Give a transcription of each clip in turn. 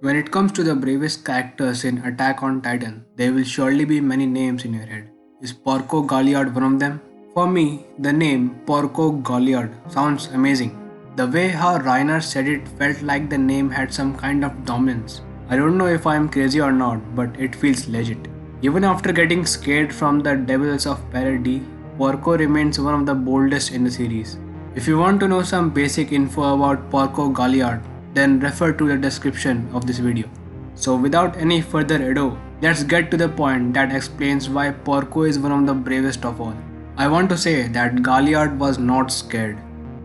When it comes to the bravest characters in Attack on Titan, there will surely be many names in your head. Is Porco Galliard one of them? For me, the name Porco Galliard sounds amazing. The way how Reiner said it felt like the name had some kind of dominance. I don't know if I am crazy or not, but it feels legit. Even after getting scared from the devils of Paradis, Porco remains one of the boldest in the series. If you want to know some basic info about Porco Galliard, then refer to the description of this video. So without any further ado, let's get to the point that explains why Porco is one of the bravest of all. I want to say that Galliard was not scared.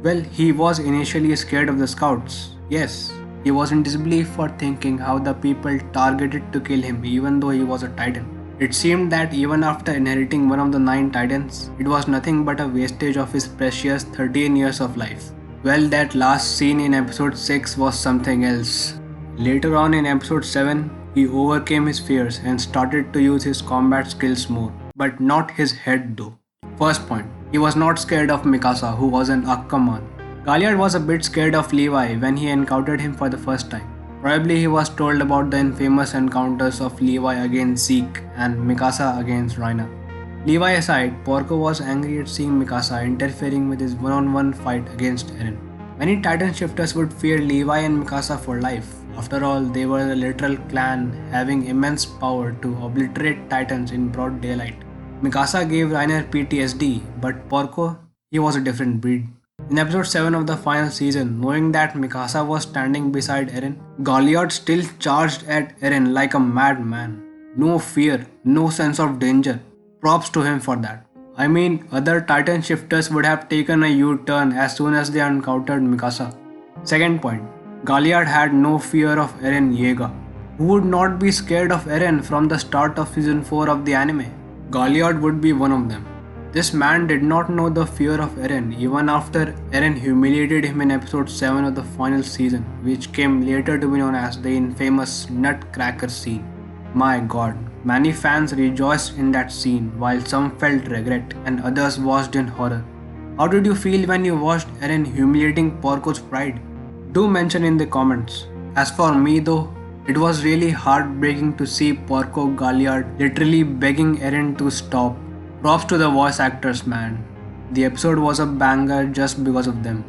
Well, he was initially scared of the scouts. Yes, he was in disbelief for thinking how the people targeted to kill him even though he was a titan. It seemed that even after inheriting one of the 9 titans, it was nothing but a wastage of his precious 13 years of life. Well, that last scene in episode 6 was something else. Later on in episode 7, he overcame his fears and started to use his combat skills more, but not his head though. First point, he was not scared of Mikasa, who was an Akkaman. Galliard was a bit scared of Levi when he encountered him for the first time. Probably he was told about the infamous encounters of Levi against Zeke and Mikasa against Reiner. Levi aside, Porco was angry at seeing Mikasa interfering with his one-on-one fight against Eren. Many Titan shifters would fear Levi and Mikasa for life. After all, they were the literal clan having immense power to obliterate Titans in broad daylight. Mikasa gave Reiner PTSD, but Porco, he was a different breed. In episode 7 of the final season, knowing that Mikasa was standing beside Eren, Galliard still charged at Eren like a madman. No fear, no sense of danger. Props to him for that. I mean, other Titan shifters would have taken a U-turn as soon as they encountered Mikasa. Second point, Galliard had no fear of Eren Yeager. Who would not be scared of Eren from the start of season 4 of the anime? Galliard would be one of them. This man did not know the fear of Eren even after Eren humiliated him in episode 7 of the final season, which came later to be known as the infamous Nutcracker scene. My god, many fans rejoiced in that scene while some felt regret and others watched in horror. How did you feel when you watched Eren humiliating Porco's pride? Do mention in the comments. As for me though, it was really heartbreaking to see Porco Galliard literally begging Eren to stop. Props to the voice actors, man. The episode was a banger just because of them.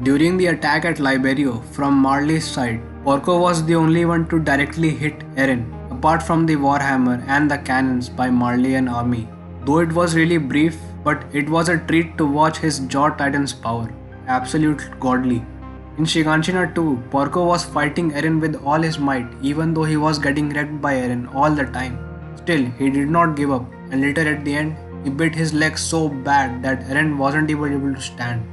During the attack at Liberio, from Marley's side, Porco was the only one to directly hit Eren, apart from the Warhammer and the cannons by Marley and army. Though it was really brief, but it was a treat to watch his Jaw Titan's power. Absolute godly. In Shiganshina 2, Porco was fighting Eren with all his might, even though he was getting wrecked by Eren all the time. Still, he did not give up, and later at the end, he bit his leg so bad that Eren wasn't even able to stand.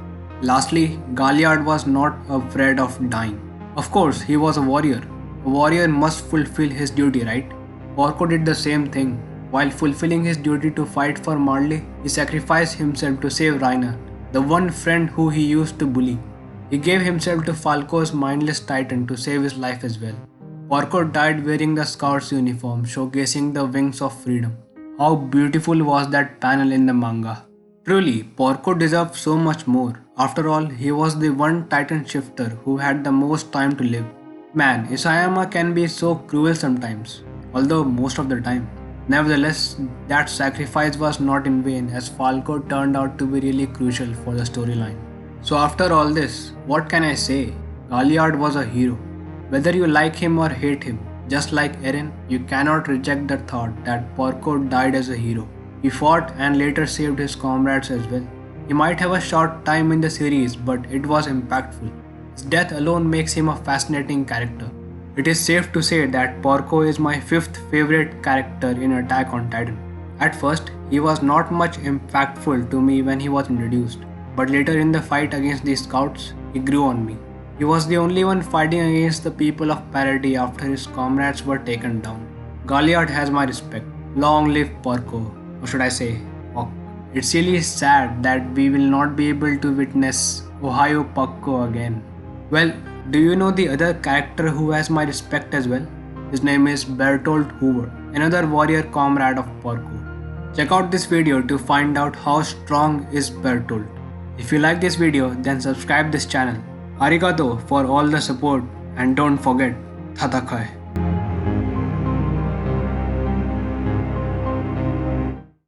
Lastly, Galliard was not afraid of dying. Of course, he was a warrior. A warrior must fulfill his duty, right? Porco did the same thing. While fulfilling his duty to fight for Marley, he sacrificed himself to save Reiner, the one friend who he used to bully. He gave himself to Falco's mindless titan to save his life as well. Porco died wearing the Scout's uniform, showcasing the wings of freedom. How beautiful was that panel in the manga. Truly, Porco deserved so much more. After all, he was the one Titan shifter who had the most time to live. Man, Isayama can be so cruel sometimes, although most of the time. Nevertheless, that sacrifice was not in vain as Falco turned out to be really crucial for the storyline. So after all this, what can I say? Galliard was a hero. Whether you like him or hate him, just like Eren, you cannot reject the thought that Porco died as a hero. He fought and later saved his comrades as well. He might have a short time in the series, but it was impactful. His death alone makes him a fascinating character. It is safe to say that Porco is my 5th favorite character in Attack on Titan. At first, he was not much impactful to me when he was introduced, but later in the fight against the scouts, he grew on me. He was the only one fighting against the people of Paradis after his comrades were taken down. Galliard has my respect. Long live Porco. Or should I say, Porco. It's really sad that we will not be able to witness Ohio Porco again. Well, do you know the other character who has my respect as well? His name is Bertolt Hoover, another warrior comrade of Porco. Check out this video to find out how strong is Bertolt. If you like this video, then subscribe this channel. Arigato for all the support and don't forget, Tatakai.